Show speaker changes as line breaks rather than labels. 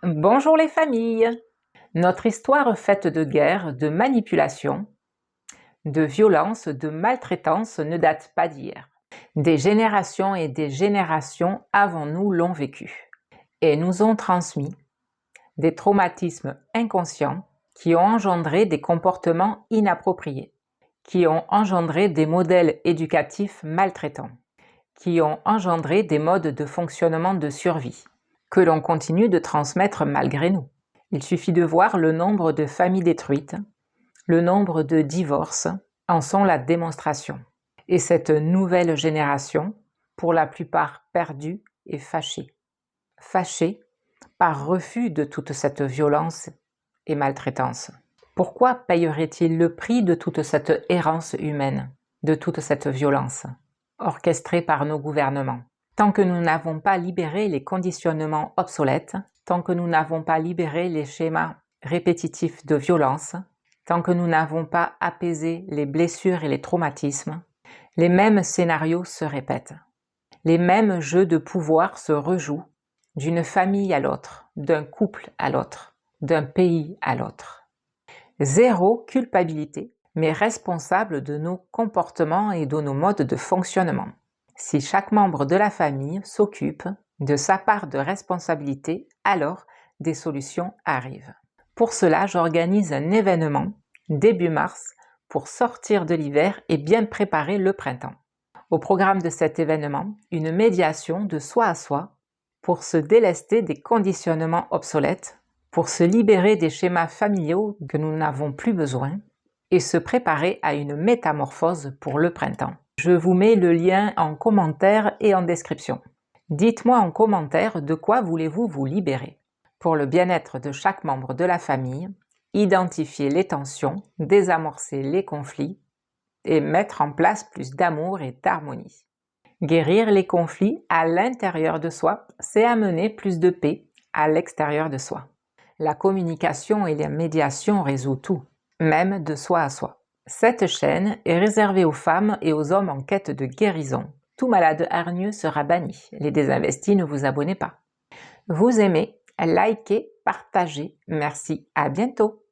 Bonjour les familles! Notre histoire faite de guerre, de manipulation, de violence, de maltraitance ne date pas d'hier. Des générations et des générations avant nous l'ont vécue et nous ont transmis des traumatismes inconscients qui ont engendré des comportements inappropriés, qui ont engendré des modèles éducatifs maltraitants, qui ont engendré des modes de fonctionnement de survie, que l'on continue de transmettre malgré nous. Il suffit de voir le nombre de familles détruites, le nombre de divorces en sont la démonstration. Et cette nouvelle génération, pour la plupart perdue et fâchée. Fâchée par refus de toute cette violence et maltraitance. Pourquoi payerait-il le prix de toute cette errance humaine, de toute cette violence, orchestrée par nos gouvernements? Tant que nous n'avons pas libéré les conditionnements obsolètes, tant que nous n'avons pas libéré les schémas répétitifs de violence, tant que nous n'avons pas apaisé les blessures et les traumatismes, les mêmes scénarios se répètent. Les mêmes jeux de pouvoir se rejouent d'une famille à l'autre, d'un couple à l'autre, d'un pays à l'autre. Zéro culpabilité, mais responsable de nos comportements et de nos modes de fonctionnement. Si chaque membre de la famille s'occupe de sa part de responsabilité, alors des solutions arrivent. Pour cela, j'organise un événement début mars pour sortir de l'hiver et bien préparer le printemps. Au programme de cet événement, une médiation de soi à soi pour se délester des conditionnements obsolètes, pour se libérer des schémas familiaux que nous n'avons plus besoin et se préparer à une métamorphose pour le printemps. Je vous mets le lien en commentaire et en description. Dites-moi en commentaire de quoi voulez-vous vous libérer. Pour le bien-être de chaque membre de la famille, identifier les tensions, désamorcer les conflits et mettre en place plus d'amour et d'harmonie. Guérir les conflits à l'intérieur de soi, c'est amener plus de paix à l'extérieur de soi. La communication et la médiation résout tout, même de soi à soi. Cette chaîne est réservée aux femmes et aux hommes en quête de guérison. Tout malade hargneux sera banni. Les désinvestis, ne vous abonnez pas. Vous aimez, likez, partagez. Merci, à bientôt.